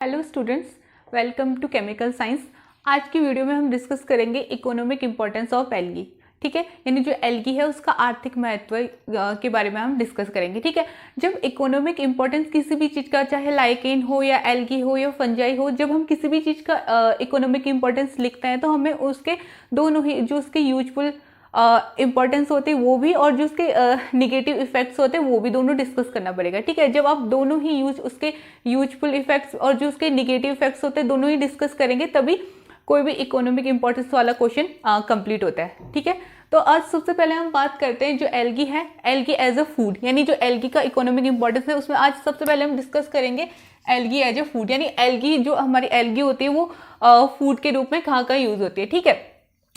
Hello students, welcome to chemical science. आज की video में हम डिस्कस करेंगे इकोनॉमिक इम्पोर्टेंस ऑफ एल्गी। ठीक है, यानी जो एल्गी है उसका आर्थिक महत्व के बारे में हम डिस्कस करेंगे। ठीक है, जब इकोनॉमिक इम्पोर्टेंस किसी भी चीज़ का, चाहे लाइकेन हो या एल्गी हो या फंजाई हो, जब हम किसी भी चीज़ का इकोनॉमिक इम्पोर्टेंस लिखते हैं तो हमें उसके दोनों ही जो उसके यूजफुल इम्पोर्टेंस होते हैं वो भी, और जो उसके निगेटिव इफेक्ट्स होते हैं वो भी, दोनों डिस्कस करना पड़ेगा। ठीक है, जब आप दोनों ही उसके यूजफुल इफेक्ट्स और जो उसके निगेटिव इफेक्ट्स होते हैं दोनों ही डिस्कस करेंगे तभी कोई भी इकोनॉमिक इंपॉर्टेंस वाला क्वेश्चन कंप्लीट होता है। ठीक है, तो आज सबसे पहले हम बात करते हैं जो एल्गी है, एल्गी एज अ फूड, यानी जो एल्गी का इकोनॉमिक इंपॉर्टेंस है उसमें आज सबसे पहले हम डिस्कस करेंगे एल्गी एज अ फूड। यानी एल्गी, जो हमारी एल्गी होती है वो फूड के रूप में कहाँ कहाँ यूज होती है। ठीक है,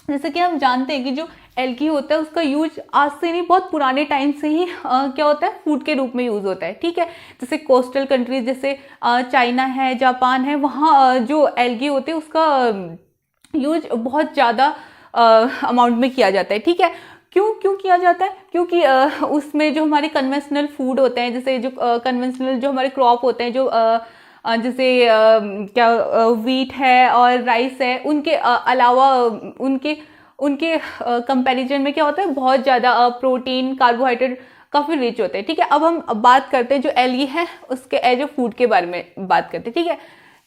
जैसे कि हम जानते हैं कि जो एल्गी होता है उसका यूज आज से नहीं, बहुत पुराने टाइम से ही क्या होता है, फूड के रूप में यूज होता है। ठीक है, जैसे कोस्टल कंट्रीज जैसे चाइना है, जापान है, वहाँ जो एल्गी होते हैं उसका यूज बहुत ज़्यादा अमाउंट में किया जाता है। ठीक है, क्यों किया जाता है? क्योंकि उसमें जो हमारे कन्वेंशनल फूड होते हैं, जैसे जो कन्वेंशनल जो हमारे क्रॉप होते हैं, जो जैसे क्या वीट है और राइस है, उनके अलावा उनके उनके कंपैरिजन में क्या होता है, बहुत ज़्यादा प्रोटीन, कार्बोहाइड्रेट काफ़ी रिच होते हैं। ठीक है, अब हम बात करते हैं जो एल्गी है उसके एज ए फूड के बारे में बात करते हैं। ठीक है,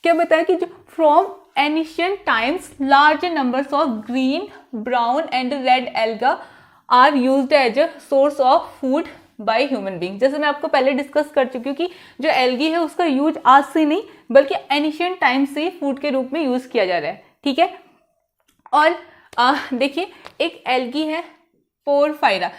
क्या बताया कि जो from ancient times large numbers of green, brown and red alga are used as a source of food by human being. जैसे मैं आपको पहले डिस्कस कर चुकी हूँ कि जो एल्गी है उसका यूज आज से नहीं बल्कि एनिशियंट टाइम से फूड के रूप में यूज किया जा रहा है। ठीक है, और देखिए एक एल्गी है पोरफायरा।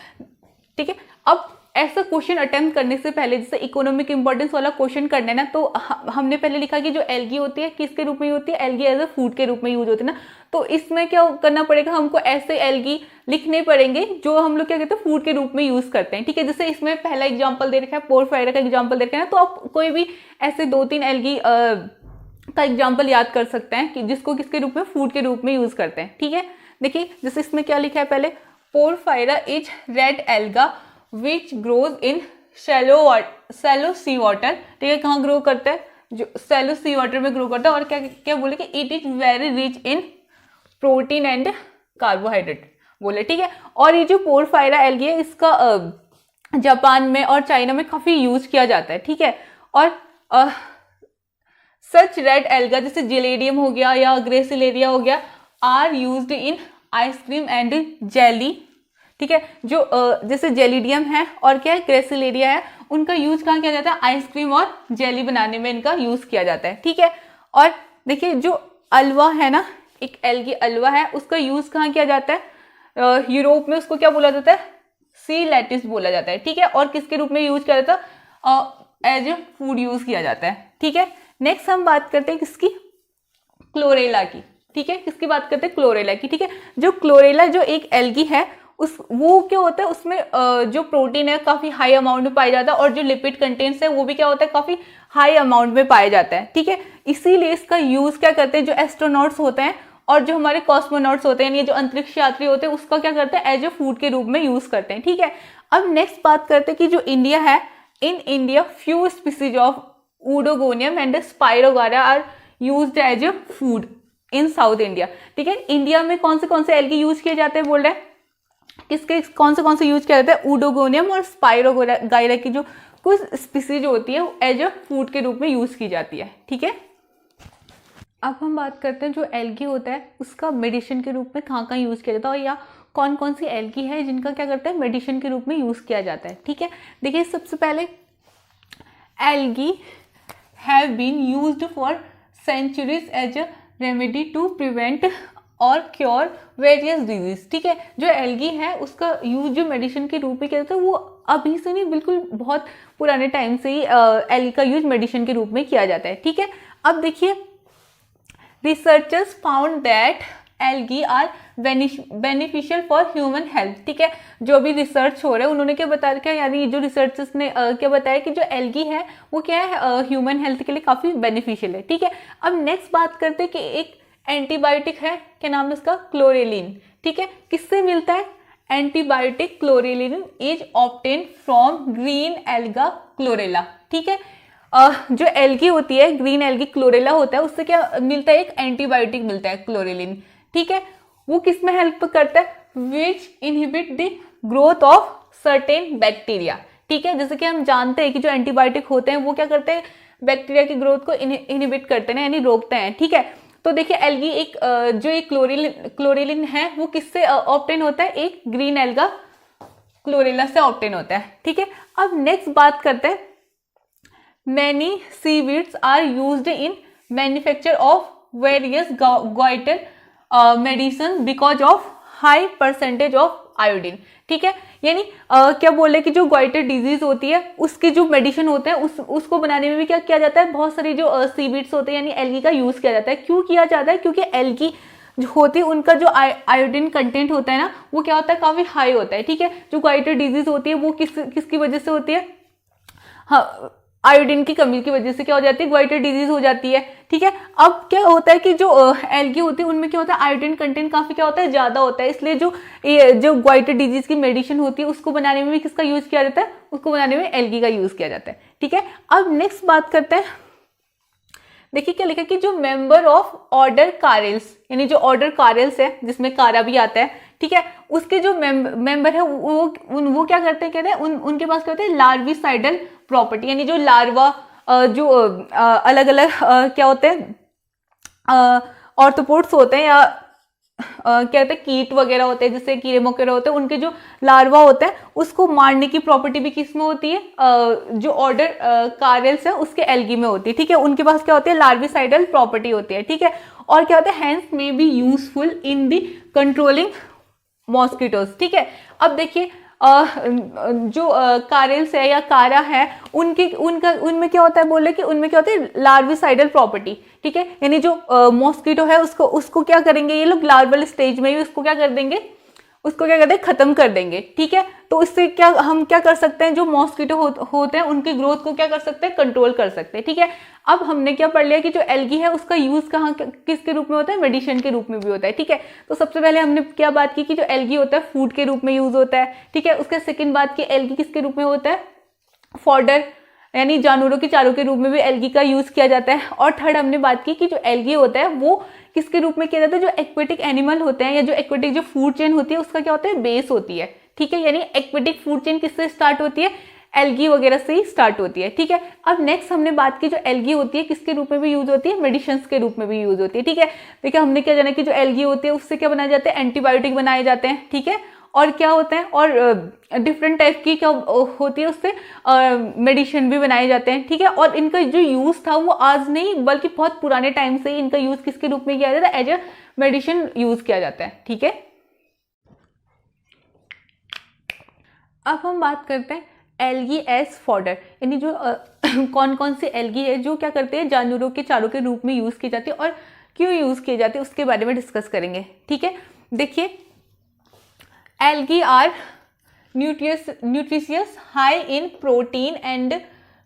ठीक है, अब ऐसा क्वेश्चन अटेम्प्ट करने से पहले, जैसे इकोनॉमिक इंपॉर्टेंस वाला क्वेश्चन करना है ना, तो हमने पहले लिखा कि जो एल्गी होती है किसके रूप में होती है, एल्गी एज अ फूड के रूप में यूज होती है ना। तो इसमें क्या करना पड़ेगा, हमको ऐसे एल्गी लिखने पड़ेंगे जो हम लोग क्या कहते हैं फूड के रूप में यूज करते हैं। ठीक है, जैसे इसमें पहला एग्जाम्पल दे रखा है, पोरफायरा का एग्जाम्पल दे रखा है ना, तो आप कोई भी ऐसे 2-3 एल्गी का एग्जाम्पल याद कर सकते हैं कि जिसको किसके रूप में, फूड के रूप में यूज करते हैं। ठीक है, देखिए जैसे इसमें क्या लिखा है, पहले porphyra is red alga which grows in shallow sea water. ठीक है, कहाँ ग्रो करता है, जो शैलो सी वाटर में ग्रो करता है, और क्या क्या बोले कि it is very rich in protein and carbohydrate बोले। ठीक है, और ये जो पोरफायरा एल्गी है इसका जापान में और चाइना में काफी यूज किया जाता है। ठीक है, और सच रेड एल्गा जैसे जेलेडियम हो गया या ग्रेसिलेरिया हो गया are used in ice cream and jelly. ठीक है, जो जैसे जेलिडियम है और क्या है, ग्रेसिलेरिया है, उनका यूज कहाँ किया जाता है, आइसक्रीम और जेली बनाने में इनका यूज किया जाता है। ठीक है, और देखिए जो अलवा है ना, एक एल्गी अलवा है, उसका यूज कहाँ किया जाता है, यूरोप में उसको क्या बोला जाता है, सी लेटिस बोला जाता है। ठीक है, और किसके रूप में यूज किया जाता है, एज ए फूड यूज किया जाता है। ठीक है, नेक्स्ट हम बात करते हैं किसकी, क्लोरेला की। ठीक है, किसकी बात करते हैं, क्लोरेला की। ठीक है, जो क्लोरेला जो एक एल्गी है वो क्या होता है, उसमें जो प्रोटीन है काफी हाई अमाउंट में पाया जाता है, और जो लिपिड कंटेंट्स है वो भी क्या होता है, काफी हाई अमाउंट में पाया जाता है। ठीक है, इसीलिए इसका यूज क्या करते हैं, जो एस्ट्रोनॉट्स होते हैं और जो हमारे कॉस्मोनॉट्स होते हैं, ये जो अंतरिक्ष यात्री होते हैं, उसका क्या करते हैं, एज ए फूड के रूप में यूज करते हैं। ठीक है, अब नेक्स्ट बात करते हैं कि जो इंडिया है, in India few species of oedogonium and spirogyra are used as a food in South India. ठीक है, इंडिया में कौन से एल्गी यूज किए जाते हैं बोल रहे हैं, किसके कौन से यूज किया जाता है, ऊडोगोनियम और स्पाइरोगाइरा की जो कुछ स्पीसीज होती है एज अ फूड के रूप में यूज की जाती है। ठीक है, अब हम बात करते हैं जो एल्गी होता है उसका मेडिसिन के रूप में कहाँ कहाँ यूज किया जाता है, और या कौन सी एल्गी है जिनका क्या करता है, मेडिसिन के रूप में यूज किया जाता है। ठीक है, देखिए सबसे पहले algae have been used for centuries as a remedy to prevent और क्योर वेरियस डिजीज। ठीक है, जो एल्गी है उसका यूज जो मेडिसिन के रूप में किया जाता है वो अभी से नहीं, बिल्कुल बहुत पुराने टाइम से ही एल्गी का यूज मेडिसिन के रूप में किया जाता है। ठीक है, अब देखिए researchers found that algae are beneficial for human health. ठीक है, जो भी रिसर्च हो रहा है उन्होंने क्या बता रखा है, यानी जो रिसर्चर्स ने क्या बताया कि जो एल्गी है वो क्या है, ह्यूमन हेल्थ के लिए काफी बेनिफिशियल है। ठीक है, अब नेक्स्ट बात करते हैं कि एक एंटीबायोटिक है, क्या नाम है उसका, क्लोरेलिन। ठीक है, किससे मिलता है, antibiotic chlorellin is obtain from green alga chlorella. ठीक है, जो एल्गी होती है, ग्रीन एल्गी क्लोरेला होता है, उससे क्या मिलता है, एक एंटीबायोटिक मिलता है क्लोरेलिन, ठीक है। वो किस में हेल्प करता है, which inhibit the growth of certain bacteria, ठीक है। जैसे कि हम जानते हैं कि जो एंटीबायोटिक होते हैं वो क्या करते हैं, बैक्टीरिया की ग्रोथ को इनहिबिट करते हैं, यानी रोकते हैं, ठीक है। तो देखिए एल्गी एक जो एक क्लोरेलिन है वो किससे ऑब्टेन होता है, एक ग्रीन एल्गा क्लोरेला से ऑब्टेन होता है, ठीक है। अब नेक्स्ट बात करते हैं, many seaweeds are used in manufacture of various goitre medicine because of high percentage of iodine, ठीक है। यानी क्या बोले कि जो गोइटर डिजीज होती है उसके जो मेडिसिन होते हैं उसको बनाने में भी क्या किया जाता है, बहुत सारी जो सीवीड्स होते हैं यानी एल्गी का यूज किया जाता है। क्यों किया जाता है, क्योंकि एल्गी जो होती है उनका जो आयोडीन कंटेंट होता है ना वो क्या होता है, काफी हाई होता है, ठीक है। जो गोइटर डिजीज होती है वो किसकी वजह से होती है, हाँ, आयोडीन की कमी की वजह से क्या हो जाती है, गोइटर डिजीज हो जाती है, ठीक है। अब क्या होता है कि जो एल्गी होती है उनमें क्या होता है, आयोडीन कंटेंट काफी क्या होता है, ज्यादा होता है, इसलिए जो गोइटर डिजीज की मेडिसिन होती है उसको बनाने में भी किसका यूज किया जाता है, उसको बनाने में एल्गी का यूज किया जाता है, ठीक है। अब नेक्स्ट बात करते हैं, देखिए क्या लिखा कि जो मेंबर ऑफ ऑर्डर कारेल्स, यानी जो ऑर्डर कारेल्स है जिसमें कारा भी आता है, ठीक है, उसके जो मेंबर है वो क्या करते हैं, कहते हैं उनके पास क्या होता है, लार्विसाइडल प्रॉपर्टी, यानी जो लार्वा जो अलग अलग क्या होते हैं, ऑर्थोपोड्स होते हैं या क्या होते हैं, कीट वगैरह होते हैं, जैसे कीड़े मकोड़े होते हैं, उनके जो लार्वा होते हैं उसको मारने की प्रॉपर्टी भी किस में होती है, जो ऑर्डर कारेल्स है उसके एल्गी में होती है, ठीक है। उनके पास क्या होती है, लार्विसाइडल प्रॉपर्टी होती है, ठीक है। और क्या होता है, hence may be useful in the controlling mosquitoes, ठीक है। अब देखिए जो कारेल्स है या कारा है उनमें क्या होता है, बोले कि उनमें क्या होता है, लार्विसाइडल प्रॉपर्टी, ठीक है। यानी जो मॉस्किटो है उसको क्या करेंगे ये लोग, लार्वल स्टेज में ही उसको क्या कर देंगे, उसको क्या करते हैं, खत्म कर देंगे, ठीक है। तो इससे क्या हम क्या कर सकते हैं, जो मॉस्किटो होते हैं उनकी ग्रोथ को क्या कर सकते हैं, कंट्रोल कर सकते हैं, ठीक है। अब हमने क्या पढ़ लिया कि जो एल्गी है उसका यूज कहाँ किसके रूप में होता है, मेडिसिन के रूप में भी होता है, ठीक है। तो सबसे पहले हमने क्या बात की कि जो एल्गी होता है फूड के रूप में यूज होता है, ठीक है। उसके सेकंड बात की एल्गी किसके रूप में होता है, फॉडर यानी जानवरों के चारों के रूप में भी एल्गी का यूज किया जाता है। और थर्ड हमने बात की कि जो एल्गी होता है वो किसके रूप में किया जाता है, जो एक्वेटिक एनिमल होते हैं या जो एक्वेटिक जो फूड चेन होती है उसका क्या होता है, बेस होती है, ठीक है। यानी एक्वेटिक फूड चेन किससे स्टार्ट होती है, एल्गी वगैरह से ही स्टार्ट होती है, ठीक है। अब नेक्स्ट हमने बात की जो एल्गी होती है किसके रूप में भी यूज होती है, मेडिसिन के रूप में भी यूज होती है, ठीक है। देखिए हमने क्या जाना कि जो एल्गी होती है उससे क्या बनाए जाते हैं, एंटीबायोटिक बनाए जाते हैं, ठीक है। और क्या होता है, और डिफरेंट टाइप की क्या होती है उससे मेडिसिन भी बनाए जाते हैं, ठीक है। और इनका जो यूज था वो आज नहीं बल्कि बहुत पुराने टाइम से ही इनका यूज किसके रूप में किया जाता है, एज ए मेडिसिन यूज किया जाता है, ठीक है। अब हम बात करते हैं एल्गी एज फॉडर, यानी जो कौन कौन सी एल्गी है जो क्या करते हैं, जानवरों के चारों के रूप में यूज की जाती है और क्यों यूज की जाती है उसके बारे में डिस्कस करेंगे, ठीक है। देखिए algae are nutritious, high in protein and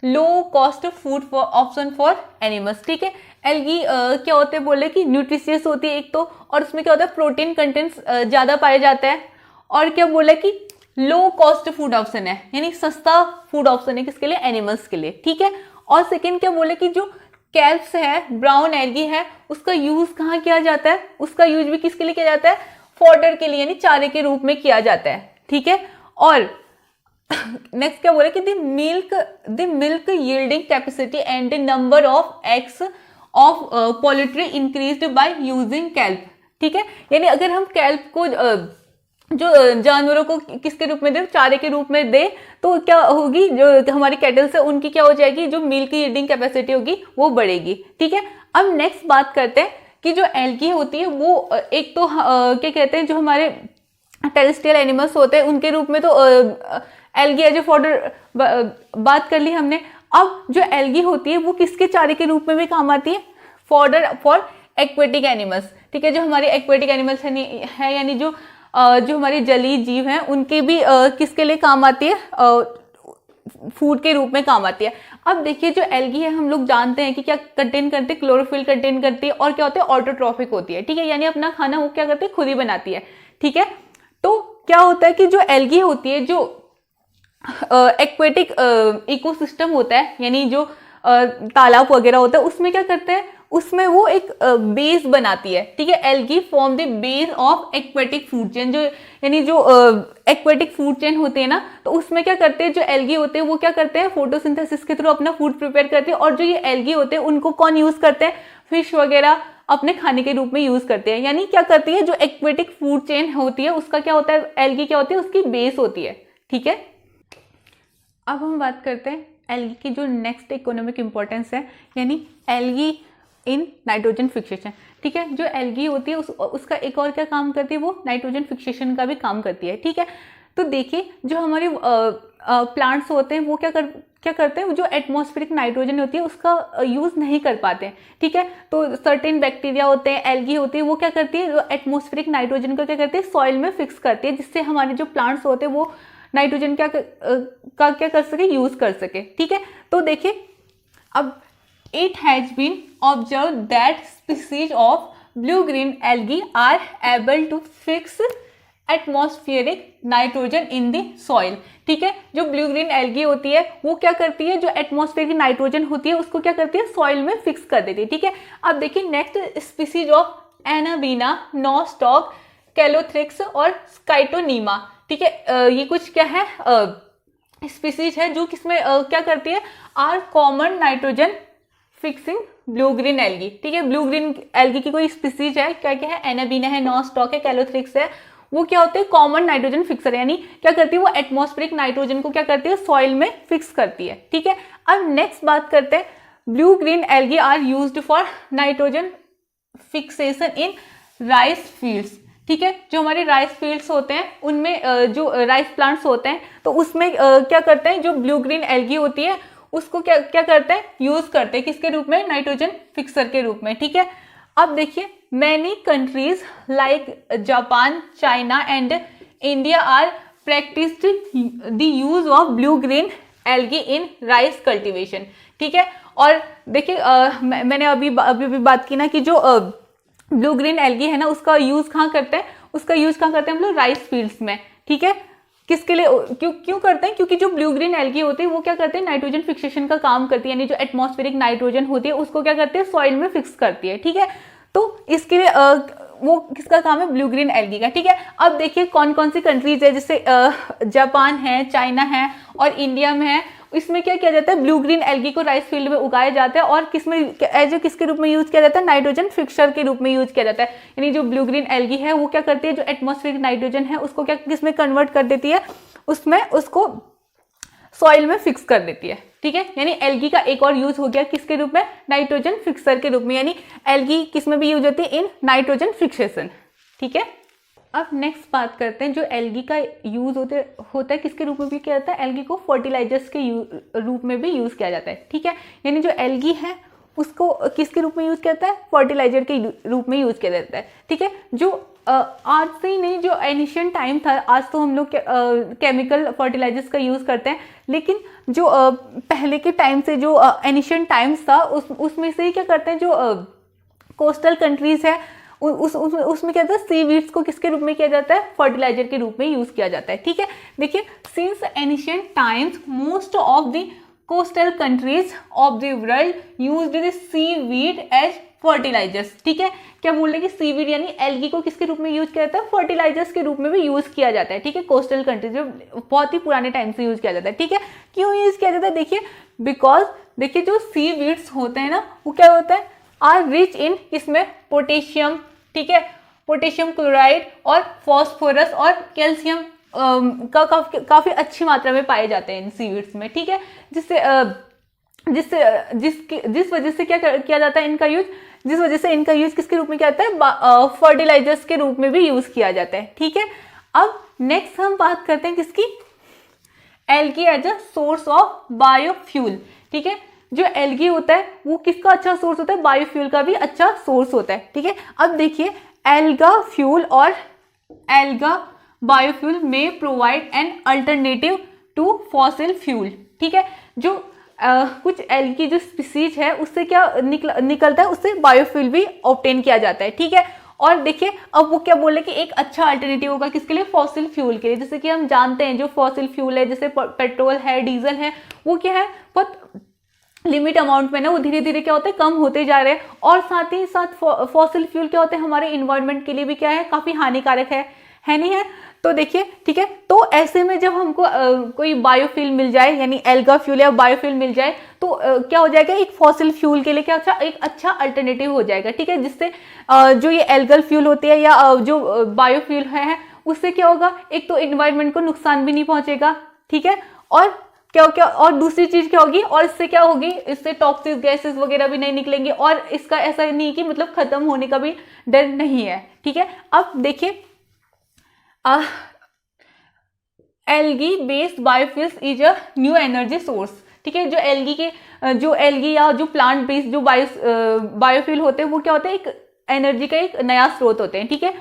low cost food for option for animals, ठीक है। एल्गी क्या होते हैं, बोले कि न्यूट्रिशियस होती है एक तो, और उसमें क्या होता है, प्रोटीन कंटेंट्स ज्यादा पाया जाता है, और क्या बोले कि लो कॉस्ट फूड ऑप्शन है, यानी सस्ता फूड ऑप्शन है किसके लिए, एनिमल्स के लिए, ठीक है। और सेकेंड क्या बोले कि जो कैल्प्स है, ब्राउन एल्गी है, उसका यूज कहाँ किया जाता है, उसका यूज भी किसके लिए किया जाता है, फॉडर के लिए, यानी चारे के रूप में किया जाता है, ठीक है। और नेक्स्ट क्या बोले कि the milk yielding capacity and the number of eggs of poultry increased by using kelp, ठीक है। यानी अगर हम कैल्प को जो जानवरों को किसके रूप में दे, चारे के रूप में दे, तो क्या होगी, जो हमारी कैटल्स है उनकी क्या हो जाएगी, जो मिल्क यील्डिंग कैपेसिटी होगी वो बढ़ेगी, ठीक है। अब नेक्स्ट बात करते हैं कि जो एल्गी होती है वो एक तो क्या कहते हैं, जो हमारे टेरेस्ट्रियल एनिमल्स होते हैं उनके रूप में तो एल्गी एज ए फॉडर बात कर ली हमने। अब जो एल्गी होती है वो किसके चारे के रूप में भी काम आती है, फॉडर फॉर एक्वेटिक एनिमल्स, ठीक है। जो हमारे एक्वेटिक एनिमल्स है यानी जो हमारे जलीय जीव हैं उनके भी किसके लिए काम आती है, फूड के रूप में काम आती है। अब देखिए जो एल्गी है हम लोग जानते हैं कि क्या कंटेन करती है, क्लोरोफिल कंटेन करती है, और क्या होता है, ऑटोट्रॉफिक होती है, ठीक है। यानी अपना खाना वो क्या करती है, खुद ही बनाती है, ठीक है। तो क्या होता है कि जो एल्गी होती है, जो एक्वेटिक इकोसिस्टम होता है, यानी जो तालाब वगैरह होता है उसमें क्या करते हैं, उसमें वो एक बेस बनाती है, ठीक है। Algae form the base of aquatic food chain, जो यानी जो एक्वेटिक फूड चेन होते हैं ना, तो उसमें क्या करते हैं, जो एल्गी होते हैं वो क्या करते हैं, फोटोसिंथेसिस के थ्रू अपना फूड प्रिपेयर करते हैं। और जो ये एल्गी होते हैं उनको कौन यूज करते हैं, फिश वगैरह अपने खाने के रूप में यूज करते हैं। यानी क्या करती है, जो एक्वेटिक फूड चेन होती है उसका क्या होता है, एल्गी क्या होती है, उसकी बेस होती है, ठीक है। अब हम बात करते हैं एल्गी की जो नेक्स्ट इकोनॉमिक इंपॉर्टेंस है, यानी एल्गी इन नाइट्रोजन फिक्सेशन, ठीक है। जो एल्गी होती है उसका एक और क्या काम करती है, वो नाइट्रोजन फिक्सेशन का भी काम करती है, ठीक है। तो देखिए जो हमारे प्लांट्स होते हैं वो क्या करते हैं, जो एटमॉस्फेरिक नाइट्रोजन होती है उसका यूज़ नहीं कर पाते हैं, ठीक है। तो सर्टेन बैक्टीरिया होते हैं, एल्गी होती है, वो क्या करती है, जो एटमॉस्फेरिक नाइट्रोजन को क्या करती है, सॉइल में फिक्स करती है, जिससे हमारे जो प्लांट्स होते हैं वो नाइट्रोजन क्या कर सके, यूज कर सके, ठीक है। तो देखिए अब it has been observed that species of blue-green algae are able to fix atmospheric nitrogen in the soil, ठीक है। जो ब्लू ग्रीन एल्गी होती है वो क्या करती है, जो एटमॉस्फेयर की नाइट्रोजन होती है उसको क्या करती है, सॉइल में फिक्स कर देती है, ठीक है। अब देखिए next species of anabaena, nostoc, calothrix और स्काइटोनीमा, ठीक है। ये कुछ क्या है, स्पीसीज है जो किसमें क्या करती है, are common nitrogen fixing blue green algae, ठीक है। ब्लू ग्रीन एल्गी की कोई स्पीसीज है, क्या क्या है, एनाबीना है, नॉस्टॉक है, कैलोथ्रिक्स है, वो क्या होते हैं, कॉमन नाइट्रोजन फिक्सर, यानी क्या करती है, वो एटमॉस्फेरिक नाइट्रोजन को क्या करती है, सॉइल में फिक्स करती है, ठीक है। अब नेक्स्ट बात करते हैं, blue green algae are used for nitrogen fixation in rice fields, ठीक है। जो हमारे राइस फील्ड्स होते हैं उनमें जो राइस प्लांट्स होते हैं तो उसमें क्या करते हैं, जो ब्लू ग्रीन एल्गी होती है उसको क्या करते हैं, यूज करते हैं, किसके रूप में, नाइट्रोजन फिक्सर के रूप में, ठीक है। अब देखिए many countries like Japan, China and India are practised the use of blue green algae in rice cultivation, ठीक है। और देखिए मैंने अभी बात की ना कि जो ब्लू ग्रीन एल्गी है ना उसका यूज कहाँ करते हैं, हम लोग राइस फील्ड्स में, ठीक है। किसके लिए, क्यों करते हैं, क्योंकि जो ब्लू ग्रीन एल्गी होती है वो क्या करते हैं, नाइट्रोजन फिक्सेशन का काम करती है, यानी जो एटमॉस्फेरिक नाइट्रोजन होती है उसको क्या करती है, सॉइल में फिक्स करती है, ठीक है। तो इसके लिए वो किसका काम है, ब्लू ग्रीन एल्गी का, ठीक है। अब देखिए कौन कौन सी कंट्रीज है, जैसे जापान है, चाइना है और इंडिया में है, इसमें क्या किया जाता है, ब्लू ग्रीन एल्गी को राइस फील्ड में उगाया जाता है और किसके रूप में यूज किया जाता है, नाइट्रोजन फिक्सर के रूप में यूज किया जाता है। यानी जो ब्लू ग्रीन एल्गी है वो क्या करती है, जो एटमॉस्फेरिक नाइट्रोजन है उसको क्या किसमें कन्वर्ट कर देती है, उसमें उसको सॉइल में फिक्स कर देती है, ठीक है। यानी एल्गी का एक और यूज हो गया किसके रूप में, नाइट्रोजन फिक्सर के रूप में, यानी एल्गी किसमें भी यूज होती है, इन नाइट्रोजन फिक्सेशन, ठीक है। अब नेक्स्ट बात करते हैं, जो एल्गी का यूज होता है किसके रूप में भी किया जाता है, एल्गी को फर्टिलाइजर्स के रूप में भी यूज किया जाता है, ठीक है। यानी जो एल्गी है उसको किसके रूप में यूज किया जाता है, फर्टिलाइजर के रूप में यूज किया जाता है, ठीक है। जो आज से ही नहीं, जो एनिशियंट टाइम था, आज तो हम लोग केमिकल फर्टिलाइजर्स का यूज करते हैं, लेकिन जो पहले के टाइम से जो एनिशियंट टाइम्स था उसमें से ही क्या करते हैं, जो कोस्टल कंट्रीज है उसमें क्या होता है, सी वीड्स को किसके रूप में किया जाता है, फर्टिलाइजर के रूप में यूज किया जाता है, ठीक है। देखिए since ancient times most of the coastal countries of the world used the sea weed as fertilisers, ठीक है। क्या बोल रहे हैं कि सी वीड यानी एल्गी को किसके रूप में यूज किया जाता है, फर्टिलाइजर्स के रूप में भी यूज किया जाता है, ठीक है। कोस्टल कंट्रीज में बहुत ही पुराने टाइम से यूज किया जाता है, ठीक है। क्यों यूज किया जाता है, देखिए बिकॉज देखिए जो सी वीड्स होते हैं ना वो क्या होता है, आर रिच इन, इसमें पोटेशियम, ठीक है, पोटेशियम क्लोराइड और फॉस्फोरस और कैल्शियम का काफी अच्छी मात्रा में पाए जाते हैं इन सीवीड्स में, ठीक है। जिस वजह से क्या किया जाता है इनका यूज, जिस वजह से इनका यूज किसके रूप में किया जाता है, फर्टिलाइजर्स के रूप में भी यूज किया जाता है, ठीक है। अब नेक्स्ट हम बात करते हैं किसकी, algae as a source of biofuel, ठीक है। जो एल्गी होता है वो किसका अच्छा सोर्स होता है, बायोफ्यूल का भी अच्छा सोर्स होता है, ठीक है। अब देखिए एल्गा फ्यूल और एल्गा बायोफ्यूल में provide an alternative to fossil fuel, ठीक है। जो कुछ एल्गी की जो स्पीसीज है उससे क्या निकलता है, उससे बायोफ्यूल भी ऑब्टेन किया जाता है, ठीक है। और देखिए अब वो क्या बोले कि एक अच्छा अल्टरनेटिव होगा किसके लिए, फॉसिल फ्यूल के लिए। जैसे कि हम जानते हैं जो फॉसिल फ्यूल है, जैसे पेट्रोल है, डीजल है, वो क्या है, बहुत लिमिट अमाउंट में ना वो धीरे धीरे क्या होता है कम होते जा रहे हैं। और साथ ही साथ फॉसिल फ्यूल क्या होते हैं हमारे इन्वायरमेंट के लिए भी क्या है काफी हानिकारक है नहीं है। तो देखिए ठीक है, तो ऐसे में जब हमको कोई बायोफ्यूल मिल जाए यानी एल्गा फ्यूल या बायोफ्यूल मिल जाए तो क्या हो जाएगा एक फॉसिल फ्यूल के लिए क्या अच्छा एक अच्छा अल्टरनेटिव हो जाएगा। ठीक है, जिससे जो ये एल्गल फ्यूल होती है या जो बायोफ्यूल है उससे क्या होगा एक तो इन्वायरमेंट को नुकसान भी नहीं पहुंचेगा। ठीक है, और क्या क्या और दूसरी चीज क्या होगी और इससे क्या होगी इससे टॉक्सिक गैसेस वगैरह भी नहीं निकलेंगे और इसका ऐसा नहीं कि मतलब खत्म होने का भी डर नहीं है। ठीक है, अब देखिए algae based biofuels is a new energy source. ठीक है, जो एल्गी या जो प्लांट बेस्ड जो बायोफ्यूल होते हैं वो क्या होते हैं एक एनर्जी का एक नया स्रोत होते हैं। ठीक है,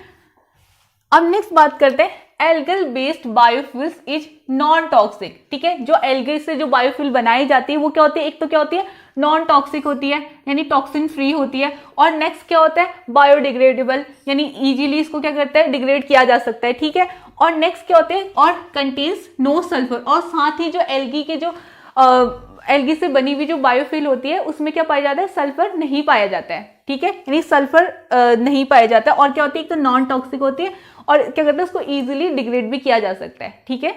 अब नेक्स्ट बात करते हैं algal based biofuels is non toxic. ठीक है, जो एल्गे से जो बायोफ्यूल बनाई जाती है वो क्या होती है एक तो क्या होती है नॉन टॉक्सिक होती है यानी टॉक्सिन फ्री होती है। और नेक्स्ट क्या होता है बायोडिग्रेडेबल यानी इजीली इसको क्या करता है डिग्रेड किया जा सकता है। ठीक है, और नेक्स्ट क्या होते हैं और कंटेन्स नो सल्फर। और साथ ही जो एल्गी के जो एल्गी से बनी हुई जो बायोफ्यूल होती है उसमें क्या पाया जाता है सल्फर नहीं पाया जाता है। ठीक है, यानी सल्फर नहीं पाया जाता है और क्या होती है एक तो नॉन टॉक्सिक होती है और क्या करते हैं उसको इजीली डिग्रेड भी किया जा सकता है। ठीक है,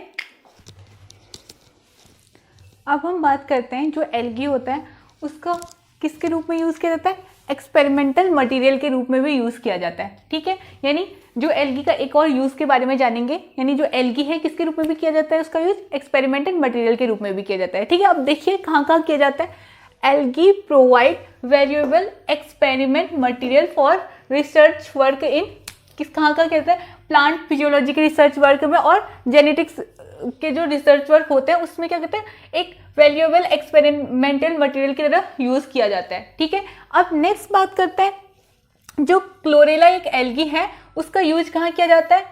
अब हम बात करते हैं जो एल्गी होता है उसका किसके रूप में यूज किया जाता है एक्सपेरिमेंटल मटेरियल के रूप में भी यूज किया जाता है। ठीक है, यानी जो एल्गी का एक और यूज के बारे में जानेंगे यानी जो एल्गी है किसके रूप में भी किया जाता है उसका यूज एक्सपेरिमेंटल मटेरियल के रूप में भी किया जाता है। ठीक है, अब देखिए कहाँ कहाँ किया जाता है algae provide valuable experiment material for research work in कहाँ का कहते हैं प्लांट फिजियोलॉजी के रिसर्च वर्क में और जेनेटिक्स के जो रिसर्च वर्क होते हैं उसमें क्या कहते हैं एक वैल्यूएबल एक्सपेरिमेंटल मटेरियल की तरह यूज किया जाता है। ठीक है, अब नेक्स्ट बात करते हैं जो क्लोरेला एक एल्गी है उसका यूज कहाँ किया जाता है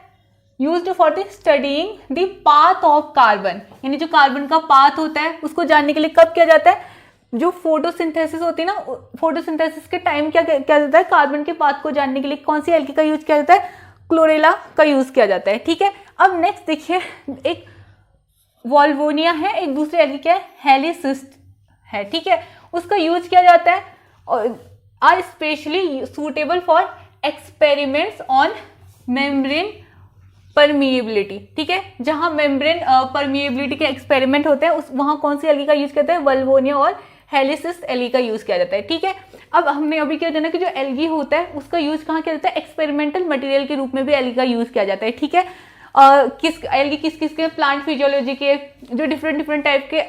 used for the studying the path of carbon यानी जो कार्बन का पाथ होता है उसको जानने के लिए कब किया जाता है जो फोटोसिंथेसिस होती है ना फोटोसिंथेसिस के टाइम क्या जाता है कार्बन के पाथ को जानने के लिए कौन सी एल्गी का यूज किया जाता है क्लोरेला का यूज किया जाता है। ठीक है, अब नेक्स्ट देखिए एक वॉल्वोनिया है एक दूसरी एल्गी क्या है हेलिसिस्ट है। ठीक है, उसका यूज किया जाता है are specially suitable for experiments on membrane permeability. ठीक है, जहां मेम्ब्रेन परमिएबिलिटी के एक्सपेरिमेंट होते हैं वहां कौन सी एल्गी का यूज करते हैं वल्वोनिया और हेलिसिस एल्गी का यूज किया जाता है। ठीक है, अब हमने अभी क्या जाना कि जो एल्गी होता है उसका यूज कहाँ किया जाता है एक्सपेरिमेंटल मटेरियल के रूप में भी एल्गी का यूज किया जाता है। ठीक है, एल्गी किस के प्लांट फिजियोलॉजी के जो डिफरेंट टाइप के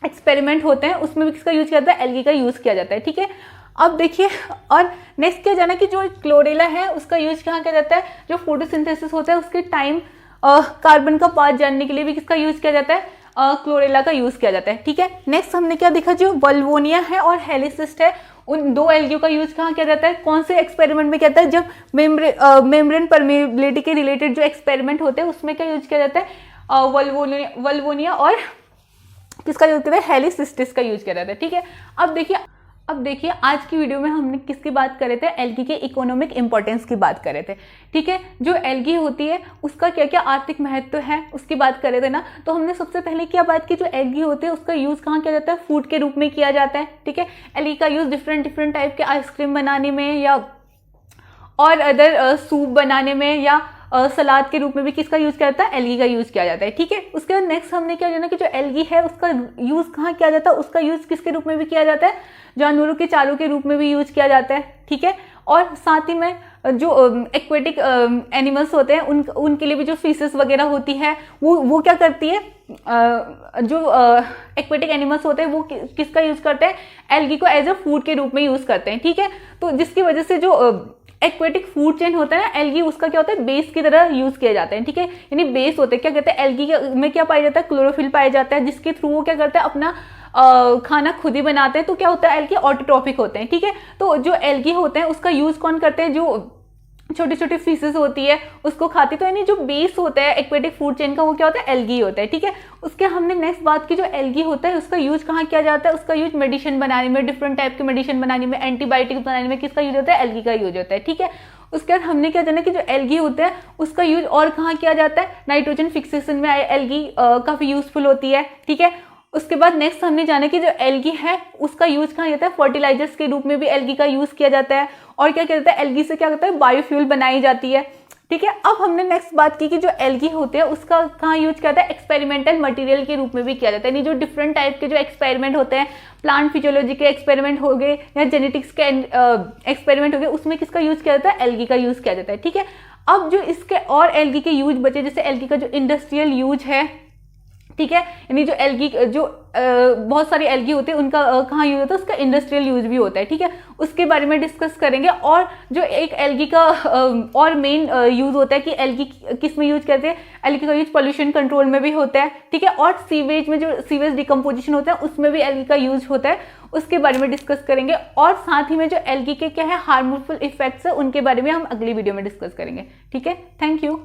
एक्सपेरिमेंट होते हैं उसमें भी किसका यूज किया जाता है एल्गी का यूज किया जाता है। ठीक है, अब देखिए और नेक्स्ट क्या जाना कि जो क्लोरेला है उसका यूज कहाँ किया जाता है जो फोटोसिंथेसिस होता है उसके टाइम कार्बन का पाथ जानने के लिए भी किसका यूज किया जाता है क्लोरेला का यूज किया जाता है। ठीक है, नेक्स्ट हमने क्या देखा जो वल्वोनिया है और हेलिसिस्ट है उन दो एल्गियों का यूज कहाँ किया जाता है कौन से एक्सपेरिमेंट में किया जाता है जब मेम्ब्रेन परमेबिलिटी के रिलेटेड जो एक्सपेरिमेंट होते हैं उसमें क्या यूज किया जाता है वल्वोनिया और किसका यूज किया जाता है हेलिसिस्टिस का यूज किया जाता है। ठीक है, अब देखिए आज की वीडियो में हमने किसकी बात कर रहे थे एल्गी के इकोनॉमिक इंपॉर्टेंस की बात कर रहे थे। ठीक है, जो एल्गी होती है उसका क्या क्या आर्थिक महत्व है उसकी बात कर रहे थे ना। तो हमने सबसे पहले क्या बात की जो एल्गी होती है उसका यूज कहाँ किया जाता है फूड के रूप में किया जाता है। ठीक है, एल्गी का यूज डिफरेंट टाइप के आइसक्रीम बनाने में या और अदर सूप बनाने में या सलाद के रूप में भी किसका यूज किया जाता है एल्गी का यूज किया जाता है। ठीक है, उसके बाद नेक्स्ट हमने क्या जाना कि जो एल्गी है उसका यूज कहाँ किया जाता है उसका यूज किसके रूप में भी किया जाता है जानवरों के चारों के रूप में भी यूज किया जाता है। ठीक है, और साथ ही में जो एक्वेटिक एनिमल्स होते हैं उनके लिए भी जो फिशेस वगैरह होती है वो क्या करती है जो एक्वेटिक एनिमल्स होते हैं वो किसका यूज करते हैं एल्गी को एज अ फूड के रूप में यूज करते हैं। ठीक है, तो जिसकी वजह से जो एक्वेटिक फूड चेन होता है ना एल्गी उसका क्या होता है बेस की तरह यूज किया जाता है। ठीक है, यानी बेस होते हैं क्या कहते हैं एल्गी में क्या पाया जाता है क्लोरोफिल पाया जाता है जिसके थ्रू वो क्या करता है अपना खाना खुद ही बनाते हैं। तो क्या होता है एल्गी ऑटोट्रॉफिक होते हैं। ठीक है, तो जो एल्गी होते हैं उसका यूज कौन करते हैं जो छोटी छोटी फिशेस होती है उसको खाती तो यानी जो बेस होता है एक्वेटिक फूड चेन का वो क्या होता है एल्गी होता है। ठीक है, उसके हमने नेक्स्ट बात की जो एल्गी होता है उसका यूज कहाँ किया जाता है उसका यूज मेडिसिन बनाने में डिफरेंट टाइप के मेडिसिन बनाने में एंटीबायोटिक्स बनाने में किसका यूज होता है एल्गी का यूज होता है। ठीक है, उसके बाद हमने क्या जाना कि जो एल्गी होता है उसका यूज और कहाँ किया जाता है नाइट्रोजन फिक्सेशन में एल्गी काफी यूजफुल होती है। ठीक है, उसके बाद नेक्स्ट हमने जाना कि जो एल्गी है उसका यूज कहाँ जाता है, फर्टिलाइजर्स के रूप में भी एल्गी का यूज किया जाता है। और क्या किया जाता है, एल्गी से क्या होता है, बायोफ्यूल बनाई जाती है। ठीक है, अब हमने नेक्स्ट बात की कि जो एल्गी होते हैं उसका कहाँ यूज किया जाता है, एक्सपेरिमेंटल मटेरियल के रूप में भी किया जाता है। यानी जो डिफरेंट टाइप के जो एक्सपेरिमेंट होते हैं, प्लांट फिजियोलॉजी के एक्सपेरिमेंट हो गए या जेनेटिक्स के एक्सपेरिमेंट हो गए, उसमें किसका यूज किया जाता है, एल्गी का यूज किया जाता है। ठीक है, अब जो इसके और एल्गी के यूज बचे, जैसे एल्गी का जो इंडस्ट्रियल यूज है, ठीक है, यानी जो एल्गी जो बहुत सारी एल्गी होते हैं उनका कहाँ यूज होता है, उसका इंडस्ट्रियल यूज भी होता है। ठीक है, उसके बारे में डिस्कस करेंगे। और जो एक एल्गी का और मेन यूज होता है कि एल्गी किस में यूज करते हैं, एल्गी का यूज पोल्यूशन कंट्रोल में भी होता है। ठीक है, और सीवेज में जो सीवेज डिकम्पोजिशन होता है उसमें भी एल्गी का यूज होता है, उसके बारे में डिस्कस करेंगे। और साथ ही में जो एल्गी के क्या है हार्मफुल इफेक्ट्स है उनके बारे में हम अगली वीडियो में डिस्कस करेंगे। ठीक है, थैंक यू।